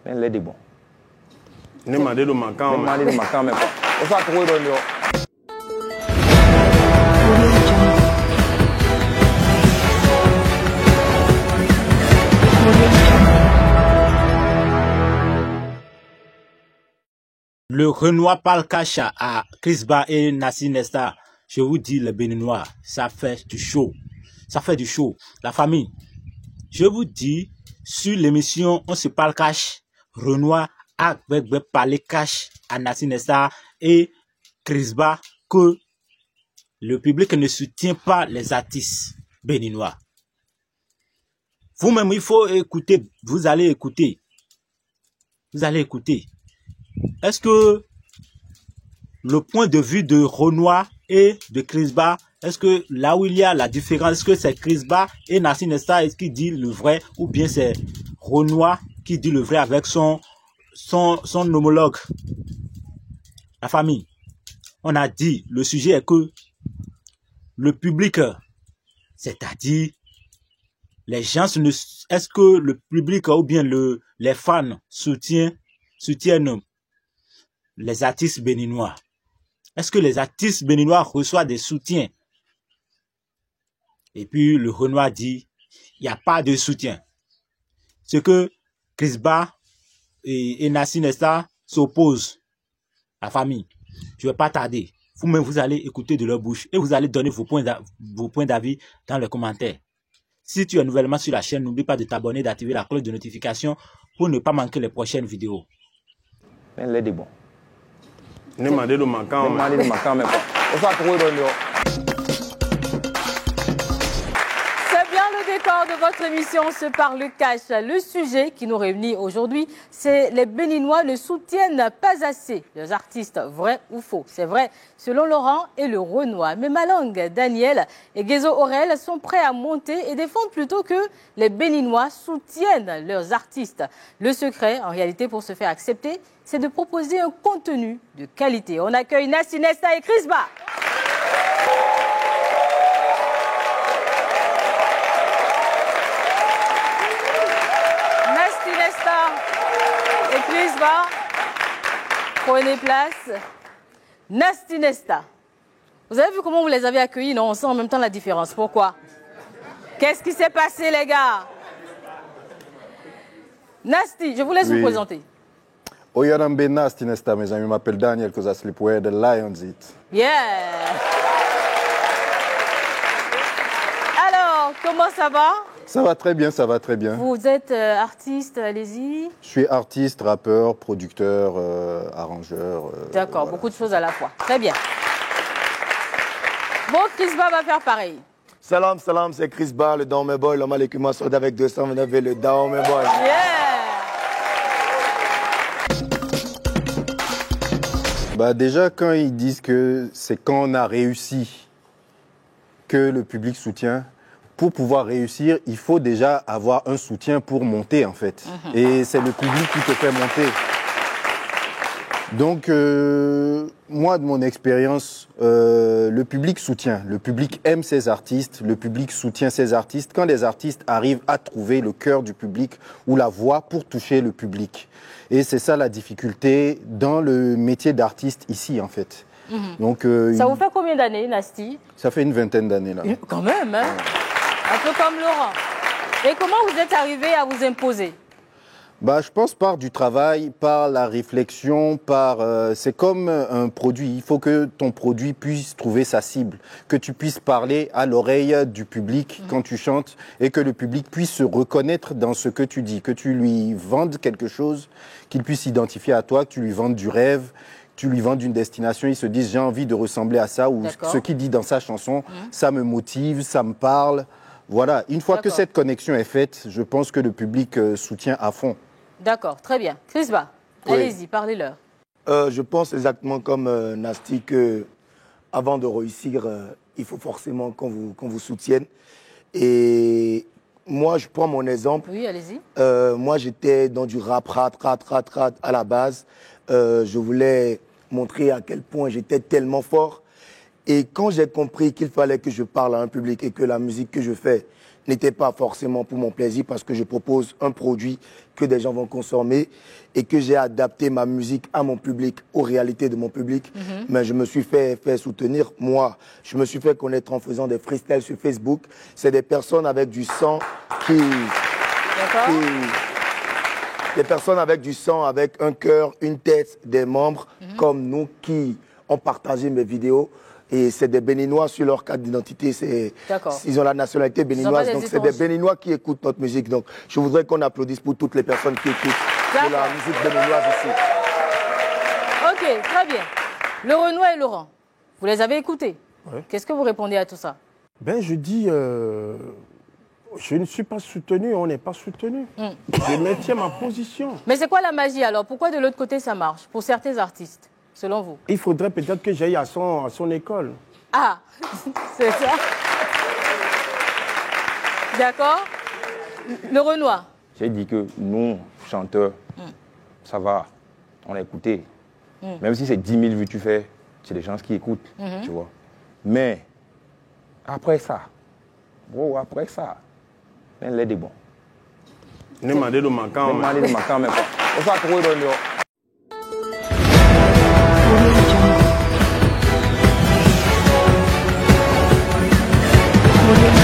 Les bon. Ne m'a dit de manquant. Ne m'a dit de manquant, mais pas. On s'en trouve dans le. Le Renoir parle cash à Chris Ba et Nassi Nesta. Je vous dis, les Béninois, ça fait du show. Ça fait du show. La famille, je vous dis, sur l'émission On se parle cash, Renoir a parlé cash à Nassi Nesta et Chris Ba que le public ne soutient pas les artistes béninois. Vous-même, il faut écouter. Vous allez écouter. Vous allez écouter. Est-ce que le point de vue de Renoir et de Chris Ba, est-ce que là où il y a la différence, est-ce que c'est Chris Ba et Nassi Nesta qui dit le vrai ou bien c'est Renoir qui dit le vrai avec son homologue? La famille, on a dit, le sujet est que le public, c'est-à-dire les gens, est-ce que le public ou bien les fans soutiennent les artistes béninois? Est-ce que les artistes béninois reçoivent des soutiens? Et puis le Renoir dit, il n'y a pas de soutien. Ce que Chris Ba et Nassi Nesta s'opposent, la famille, je ne vais pas tarder. Vous-même, vous allez écouter de leur bouche et vous allez donner vos points d'avis dans les commentaires. Si tu es nouvellement sur la chaîne, n'oublie pas de t'abonner et d'activer la cloche de notification pour ne pas manquer les prochaines vidéos. Les bon. Ne m'a dit de manquant. Ne m'a dit de manquant, mais pas. On s'en trouve dans le. C'est bien le décor de votre émission On se parle cash. Le sujet qui nous réunit aujourd'hui, c'est les Béninois ne soutiennent pas assez les artistes, vrai ou faux. C'est vrai, selon Laurent et le Renoir. Mais Malang, Daniel et Gezo Aurel sont prêts à monter et défendent plutôt que les Béninois soutiennent leurs artistes. Le secret, en réalité, pour se faire accepter, c'est de proposer un contenu de qualité. On accueille Nassi Nesta et Chris Ba. Nassi Nesta et Chris Ba, prenez place. Nassi Nesta. Vous avez vu comment vous les avez accueillis? Non, on sent en même temps la différence. Pourquoi? Qu'est-ce qui s'est passé, les gars? Nasty, je vous laisse vous présenter. Oyarambe Nasty Nesta, mes amis, je m'appelle Daniel because I sleep where the lions eat. Yeah. Alors, comment ça va? Ça va très bien, ça va très bien. Vous êtes artiste, allez-y. Je suis artiste, rappeur, producteur, arrangeur. D'accord, voilà. Beaucoup de choses à la fois. Très bien. Bon, Chris Ba va faire pareil. Salam, salam, c'est Chris Ba, le Daome Boy, l'homme avec Massoud avec 229 et le Daome Boy. Yeah. Bah déjà, quand ils disent que c'est quand on a réussi que le public soutient, pour pouvoir réussir, il faut déjà avoir un soutien pour monter, en fait. Et c'est le public qui te fait monter. Donc, moi, de mon expérience, le public soutient. Le public aime ses artistes, le public soutient ses artistes. Quand les artistes arrivent à trouver le cœur du public ou la voix pour toucher le public. Et c'est ça la difficulté dans le métier d'artiste ici, en fait. Donc, ça vous fait combien d'années, Nasty? Ça fait une vingtaine d'années, là. Quand même, hein? Un peu comme Laurent. Et comment vous êtes arrivé à vous imposer? Bah, je pense par du travail, par la réflexion, c'est comme un produit. Il faut que ton produit puisse trouver sa cible, que tu puisses parler à l'oreille du public quand tu chantes et que le public puisse se reconnaître dans ce que tu dis, que tu lui vendes quelque chose, qu'il puisse s'identifier à toi, que tu lui vendes du rêve, tu lui vendes une destination, ils se disent j'ai envie de ressembler à ça ou ce qu'il dit dans sa chanson, ça me motive, ça me parle. Voilà, une fois que cette connexion est faite, je pense que le public soutient à fond. D'accord, très bien. Chris Ba, allez-y, parlez-leur. Je pense exactement comme Nasty que avant de réussir, il faut forcément qu'on vous soutienne. Et moi, je prends mon exemple. Oui, allez-y. Moi, j'étais dans du rap à la base. Je voulais montrer à quel point j'étais tellement fort. Et quand j'ai compris qu'il fallait que je parle à un public et que la musique que je fais n'était pas forcément pour mon plaisir parce que je propose un produit que des gens vont consommer et que j'ai adapté ma musique à mon public, aux réalités de mon public. Mais je me suis fait soutenir. Moi, je me suis fait connaître en faisant des freestyles sur Facebook. C'est des personnes avec du sang des personnes avec du sang, avec un cœur, une tête, des membres comme nous qui ont partagé mes vidéos. Et c'est des Béninois sur leur carte d'identité. Ils ont la nationalité béninoise. Donc, c'est des Béninois qui écoutent notre musique. Donc, je voudrais qu'on applaudisse pour toutes les personnes qui écoutent de la musique béninoise ici. Ok, très bien. Le Renoir et Laurent, vous les avez écoutés. Ouais. Qu'est-ce que vous répondez à tout ça? Ben, je dis, je ne suis pas soutenu, on n'est pas soutenu. Je maintiens ma position. Mais c'est quoi la magie alors? Pourquoi de l'autre côté ça marche pour certains artistes, selon vous? Il faudrait peut-être que j'aille à son école. Ah, c'est ça. D'accord. Le Renoir. J'ai dit que nous, chanteurs, ça va, on a écouté. Même si c'est 10 000 vues tu fais, c'est des gens qui écoutent, tu vois. Mais, après ça, bro, après ça, ben les bon. Ne m'a dit de ma quand même. Ne m'a dit de ma quand même pas. On s'est trouvé dans le Audio